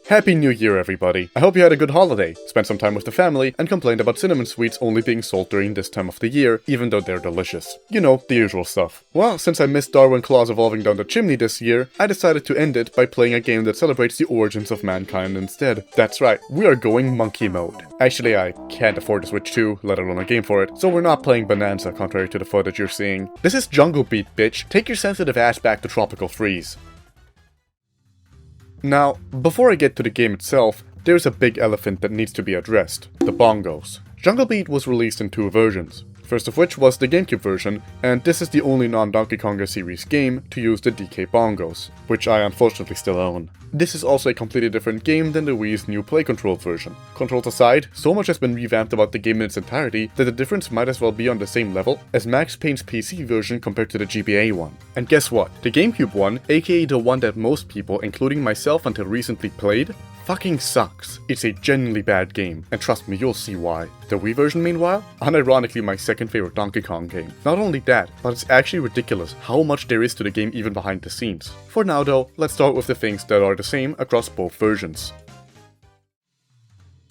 Happy New Year, everybody. I hope you had a good holiday, spent some time with the family, and complained about cinnamon sweets only being sold during this time of the year, even though they're delicious. You know, the usual stuff. Well, since I missed Darwin Claws evolving down the chimney this year, I decided to end it by playing a game that celebrates the origins of mankind instead. That's right, we are going monkey mode. Actually, I can't afford to Switch 2, let alone a game for it, so we're not playing Bananza contrary to the footage you're seeing. This is Jungle Beat, bitch. Take your sensitive ass back to Tropical Freeze. Now, before I get to the game itself, there's a big elephant that needs to be addressed: the bongos. Jungle Beat was released in two versions, first of which was the GameCube version, and this is the only non-Donkey Konga series game to use the DK bongos, which I unfortunately still own. This is also a completely different game than the Wii's new Play Control version. Controls aside, so much has been revamped about the game in its entirety that the difference might as well be on the same level as Max Payne's PC version compared to the GBA one. And guess what? The GameCube one, aka the one that most people, including myself until recently, played, fucking sucks. It's a genuinely bad game, and trust me, you'll see why. The Wii version, meanwhile, unironically my second favorite Donkey Kong game. Not only that, but it's actually ridiculous how much there is to the game even behind the scenes. For now though, let's start with the things that are the same across both versions.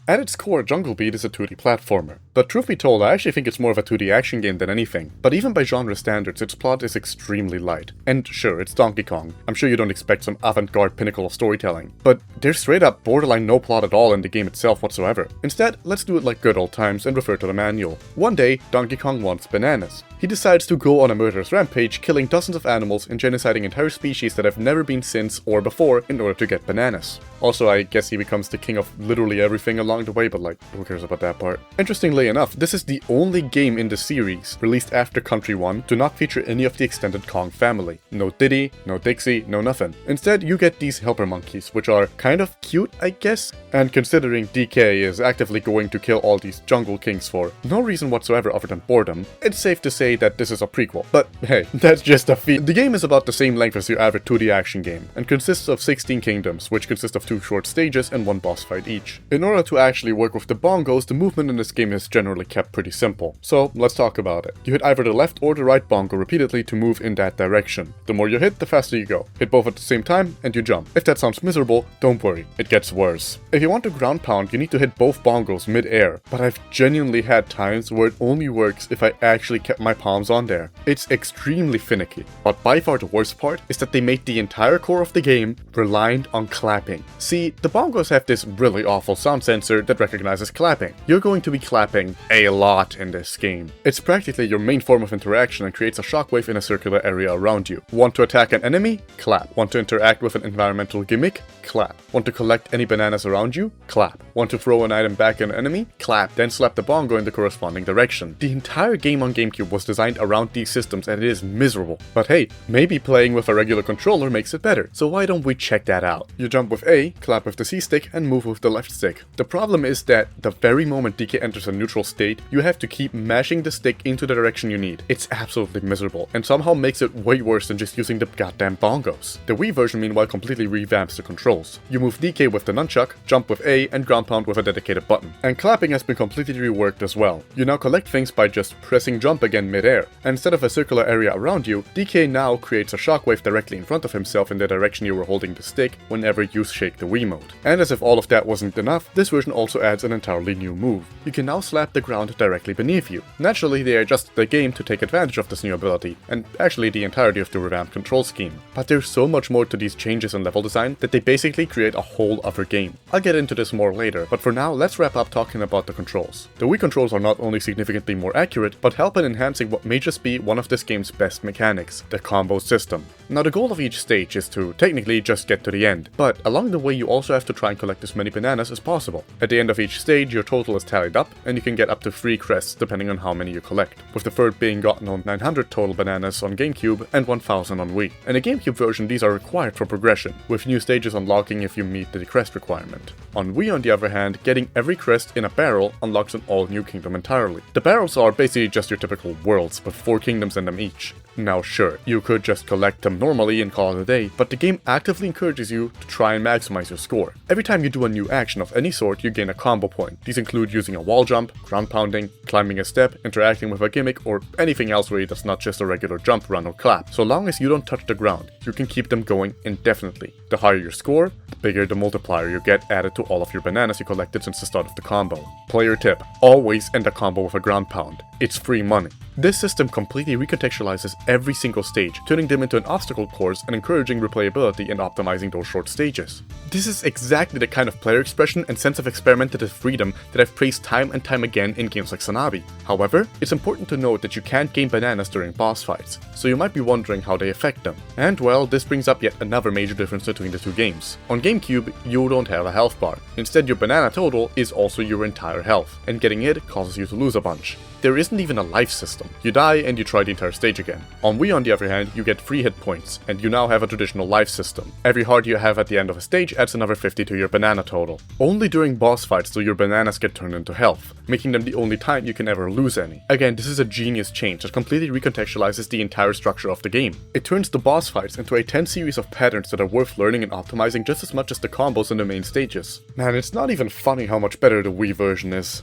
At its core, Jungle Beat is a 2D platformer, but truth be told, I actually think it's more of a 2D action game than anything. But even by genre standards, its plot is extremely light. And sure, it's Donkey Kong. I'm sure you don't expect some avant-garde pinnacle of storytelling, but there's straight up borderline no plot at all in the game itself whatsoever. Instead, let's do it like good old times and refer to the manual. One day, Donkey Kong wants bananas. He decides to go on a murderous rampage, killing dozens of animals and genociding entire species that have never been since or before in order to get bananas. Also, I guess he becomes the king of literally everything along the way, but like, who cares about that part? Interestingly enough, this is the only game in the series, released after Country 1, to not feature any of the extended Kong family. No Diddy, no Dixie, no nothing. Instead, you get these helper monkeys, which are kind of cute, I guess? And considering DK is actively going to kill all these jungle kings for no reason whatsoever other than boredom, it's safe to say that this is a prequel. But hey, that's just a feat. The game is about the same length as your average 2D action game, and consists of 16 kingdoms, which consist of 2 short stages and 1 boss fight each. In order to actually work with the bongos, the movement in this game is generally kept pretty simple. So let's talk about it. You hit either the left or the right bongo repeatedly to move in that direction. The more you hit, the faster you go. Hit both at the same time and you jump. If that sounds miserable, don't worry, it gets worse. If you want to ground pound, you need to hit both bongos mid-air, but I've genuinely had times where it only works if I actually kept my palms on there. It's extremely finicky, but by far the worst part is that they made the entire core of the game reliant on clapping. See, the bongos have this really awful sound sensor that recognizes clapping. You're going to be clapping a lot in this game. It's practically your main form of interaction and creates a shockwave in a circular area around you. Want to attack an enemy? Clap. Want to interact with an environmental gimmick? Clap. Want to collect any bananas around you? Clap. Want to throw an item back at an enemy? Clap. Then slap the bongo in the corresponding direction. The entire game on GameCube was designed around these systems and it is miserable. But hey, maybe playing with a regular controller makes it better, so why don't we check that out? You jump with A, clap with the C stick, and move with the left stick. The problem is that the very moment DK enters a neutral state, you have to keep mashing the stick into the direction you need. It's absolutely miserable, and somehow makes it way worse than just using the goddamn bongos. The Wii version meanwhile completely revamps the controls. You move DK with the nunchuck, jump with A, and ground pound with a dedicated button. And clapping has been completely reworked as well. You now collect things by just pressing jump again mid-air. And instead of a circular area around you, DK now creates a shockwave directly in front of himself in the direction you were holding the stick whenever you shake the Wiimote. And as if all of that wasn't enough, this version also adds an entirely new move. You can now slap the ground directly beneath you. Naturally, they adjusted the game to take advantage of this new ability, and actually the entirety of the revamped control scheme. But there's so much more to these changes in level design that they basically create a whole other game. I'll get into this more later, but for now, let's wrap up talking about the controls. The Wii controls are not only significantly more accurate, but help in enhancing what may just be one of this game's best mechanics, the combo system. Now the goal of each stage is to technically just get to the end, but along the way you also have to try and collect as many bananas as possible. At the end of each stage your total is tallied up, and you can get up to 3 crests depending on how many you collect, with the third being gotten on 900 total bananas on GameCube and 1000 on Wii. In the GameCube version these are required for progression, with new stages unlocking if you meet the crest requirement. On Wii on the other hand, getting every crest in a barrel unlocks an all new kingdom entirely. The barrels are basically just your typical worlds, with 4 kingdoms in them each. Now sure, you could just collect them normally and call it a day, but the game actively encourages you to try and maximize your score. Every time you do a new action of any sort, you gain a combo point. These include using a wall jump, ground pounding, climbing a step, interacting with a gimmick, or anything else really that's not just a regular jump, run, or clap. So long as you don't touch the ground, you can keep them going indefinitely. The higher your score, the bigger the multiplier you get added to all of your bananas you collected since the start of the combo. Player tip: always end a combo with a ground pound. It's free money. This system completely recontextualizes every single stage, turning them into an obstacle course and encouraging replayability and optimizing those short stages. This is exactly the kind of player expression and sense of experimentative freedom that I've praised time and time again in games like Sanabi. However, it's important to note that you can't gain bananas during boss fights, so you might be wondering how they affect them. And well, this brings up yet another major difference between the two games. On GameCube, you don't have a health bar. Instead, your banana total is also your entire health, and getting it causes you to lose a bunch. There isn't even a life system. You die and you try the entire stage again. On Wii, on the other hand, you get free hit points, and you now have a traditional life system. Every heart you have at the end of a stage adds another 50 to your banana total. Only during boss fights do your bananas get turned into health, making them the only time you can ever lose any. Again, this is a genius change that completely recontextualizes the entire structure of the game. It turns the boss fights into a 10 series of patterns that are worth learning and optimizing just as much as the combos in the main stages. Man, it's not even funny how much better the Wii version is.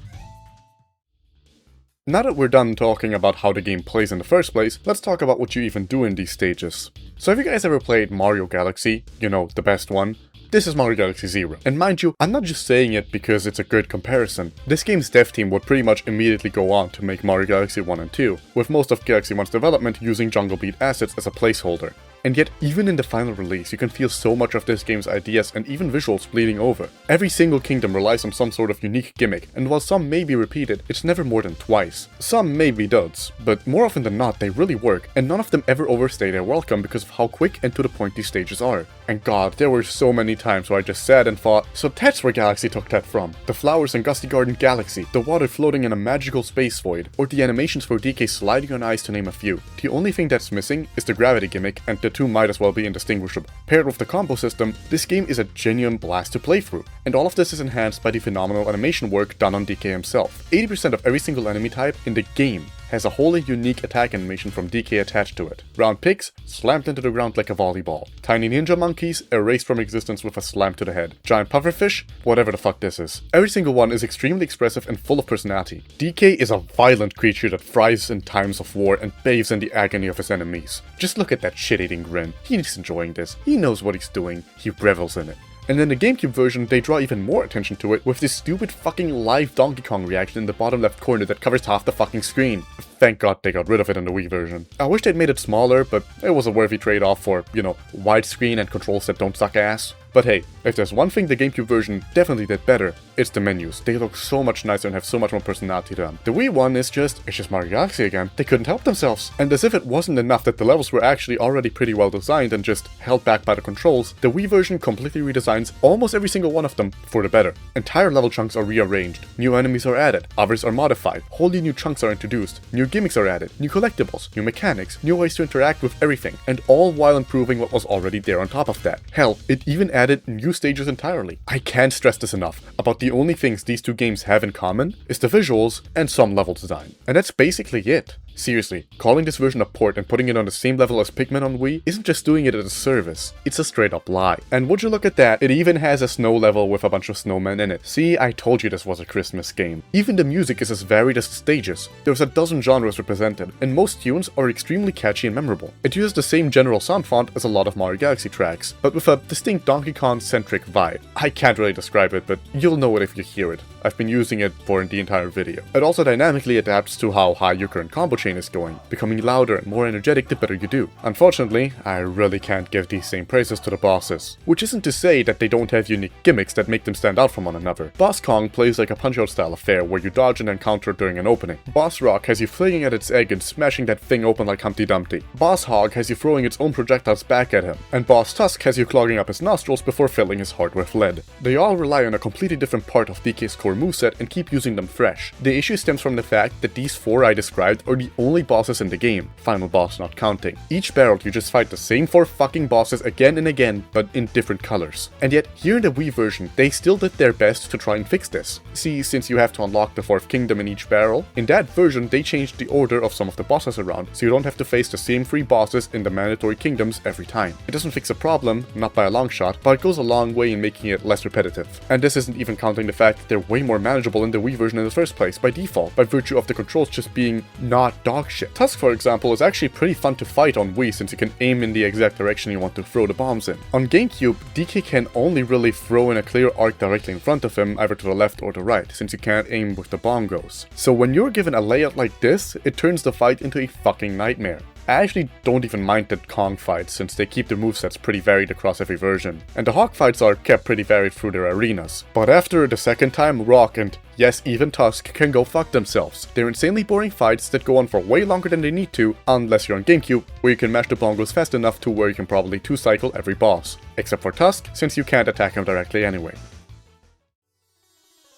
Now that we're done talking about how the game plays in the first place, let's talk about what you even do in these stages. So have you guys ever played Mario Galaxy? You know, the best one? This is Mario Galaxy 0. And mind you, I'm not just saying it because it's a good comparison. This game's dev team would pretty much immediately go on to make Mario Galaxy 1 and 2, with most of Galaxy 1's development using Jungle Beat assets as a placeholder. And yet, even in the final release, you can feel so much of this game's ideas and even visuals bleeding over. Every single kingdom relies on some sort of unique gimmick, and while some may be repeated, it's never more than twice. Some may be duds, but more often than not, they really work, and none of them ever overstay their welcome because of how quick and to the point these stages are. And god, there were so many times where I just sat and thought, so that's where Galaxy took that from. The flowers in Gusty Garden Galaxy, the water floating in a magical space void, or the animations for DK sliding on ice to name a few. The only thing that's missing is the gravity gimmick, and the two might as well be indistinguishable. Paired with the combo system, this game is a genuine blast to play through, and all of this is enhanced by the phenomenal animation work done on DK himself. 80% of every single enemy type in the game has a wholly unique attack animation from DK attached to it. Round pigs slammed into the ground like a volleyball. Tiny ninja monkeys erased from existence with a slam to the head. Giant pufferfish, whatever the fuck this is. Every single one is extremely expressive and full of personality. DK is a violent creature that thrives in times of war and bathes in the agony of his enemies. Just look at that shit-eating grin. He's enjoying this. He knows what he's doing. He revels in it. And in the GameCube version, they draw even more attention to it with this stupid fucking live Donkey Kong reaction in the bottom left corner that covers half the fucking screen. Thank god they got rid of it in the Wii version. I wish they'd made it smaller, but it was a worthy trade-off for, you know, widescreen and controls that don't suck ass. But hey, if there's one thing the GameCube version definitely did better, it's the menus. They look so much nicer and have so much more personality to them. The Wii one is just, it's just Mario Galaxy again. They couldn't help themselves. And as if it wasn't enough that the levels were actually already pretty well designed and just held back by the controls, the Wii version completely redesigns almost every single one of them for the better. Entire level chunks are rearranged, new enemies are added, others are modified, wholly new chunks are introduced, new gimmicks are added, new collectibles, new mechanics, new ways to interact with everything, and all while improving what was already there on top of that. Hell, it even added new stages entirely. I can't stress this enough. About the only things these two games have in common is the visuals and some level design. And that's basically it. Seriously, calling this version a port and putting it on the same level as Pikmin on Wii isn't just doing it as a service, it's a straight up lie. And would you look at that, it even has a snow level with a bunch of snowmen in it. See, I told you this was a Christmas game. Even the music is as varied as the stages. There's a dozen genres represented, and most tunes are extremely catchy and memorable. It uses the same general sound font as a lot of Mario Galaxy tracks, but with a distinct Donkey Kong-centric vibe. I can't really describe it, but you'll know it if you hear it. I've been using it for the entire video. It also dynamically adapts to how high your current combo chain is going, becoming louder and more energetic the better you do. Unfortunately, I really can't give these same praises to the bosses. Which isn't to say that they don't have unique gimmicks that make them stand out from one another. Boss Kong plays like a Punch-Out style affair where you dodge and encounter during an opening. Boss Rock has you flinging at its egg and smashing that thing open like Humpty Dumpty. Boss Hog has you throwing its own projectiles back at him. And Boss Tusk has you clogging up his nostrils before filling his heart with lead. They all rely on a completely different part of DK's core moveset and keep using them fresh. The issue stems from the fact that these four I described are the only bosses in the game, final boss not counting. Each barrel you just fight the same 4 fucking bosses again and again, but in different colors. And yet, here in the Wii version, they still did their best to try and fix this. See, since you have to unlock the 4th kingdom in each barrel, in that version they changed the order of some of the bosses around, so you don't have to face the same 3 bosses in the mandatory kingdoms every time. It doesn't fix a problem, not by a long shot, but it goes a long way in making it less repetitive. And this isn't even counting the fact that they're way more manageable in the Wii version in the first place, by default, by virtue of the controls just being not dog shit. Tusk, for example, is actually pretty fun to fight on Wii since you can aim in the exact direction you want to throw the bombs in. On GameCube, DK can only really throw in a clear arc directly in front of him, either to the left or the right, since you can't aim where the bomb goes. So when you're given a layout like this, it turns the fight into a fucking nightmare. I actually don't even mind the Kong fights, since they keep their movesets pretty varied across every version, and the Hawk fights are kept pretty varied through their arenas. But after the second time, Rock and, yes, even Tusk can go fuck themselves. They're insanely boring fights that go on for way longer than they need to, unless you're on GameCube, where you can mash the bongos fast enough to where you can probably 2-cycle every boss. Except for Tusk, since you can't attack him directly anyway.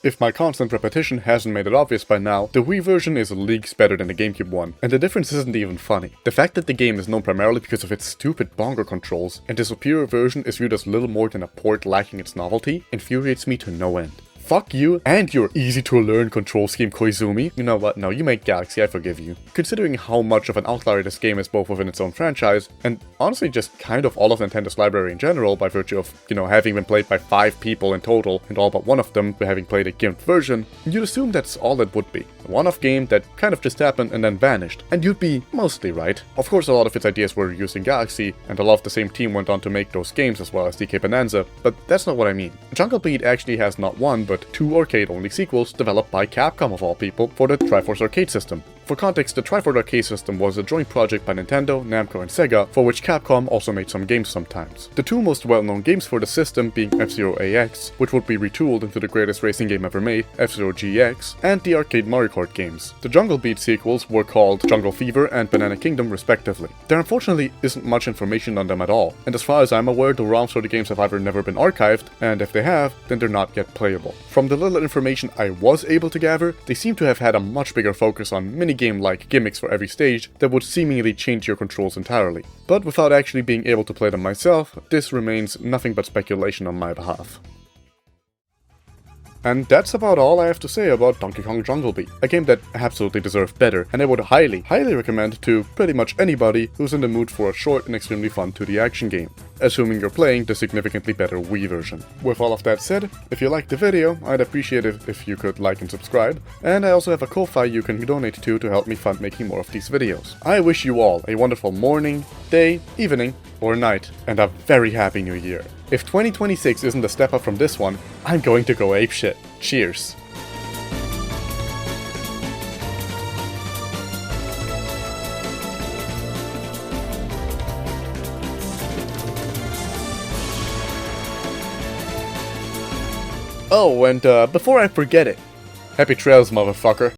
If my constant repetition hasn't made it obvious by now, the Wii version is leagues better than the GameCube one, and the difference isn't even funny. The fact that the game is known primarily because of its stupid bongo controls, and the superior version is viewed as little more than a port lacking its novelty, infuriates me to no end. Fuck you and your easy-to-learn control scheme, Koizumi. You know what, no, you make Galaxy, I forgive you. Considering how much of an outlier this game is both within its own franchise, and honestly just kind of all of Nintendo's library in general, by virtue of, having been played by 5 people in total, and all but one of them having played a gimped version, you'd assume that's all it would be. A one-off game that kind of just happened and then vanished, and you'd be mostly right. Of course, a lot of its ideas were used in Galaxy, and a lot of the same team went on to make those games as well as Kong Bananza, but that's not what I mean. Jungle Beat actually has not one, but 2 arcade-only sequels developed by Capcom of all people for the Triforce arcade system. For context, the Triforce arcade system was a joint project by Nintendo, Namco, and Sega, for which Capcom also made some games sometimes. The 2 most well-known games for the system being F-Zero AX, which would be retooled into the greatest racing game ever made, F-Zero GX, and the arcade Mario Kart games. The Jungle Beat sequels were called Jungle Fever and Banana Kingdom respectively. There unfortunately isn't much information on them at all, and as far as I'm aware, the ROMs for the games have either never been archived, and if they have, then they're not yet playable. From the little information I was able to gather, they seem to have had a much bigger focus on minigame-like gimmicks for every stage that would seemingly change your controls entirely. But without actually being able to play them myself, this remains nothing but speculation on my behalf. And that's about all I have to say about Donkey Kong Jungle Beat, a game that absolutely deserved better, and I would highly recommend to pretty much anybody who's in the mood for a short and extremely fun 2D action game, assuming you're playing the significantly better Wii version. With all of that said, if you liked the video, I'd appreciate it if you could like and subscribe, and I also have a Ko-Fi you can donate to help me fund making more of these videos. I wish you all a wonderful morning, day, evening, or night, and a very happy new year. If 2026 isn't a step up from this one, I'm going to go apeshit. Cheers. Oh, and before I forget it, happy trails, motherfucker.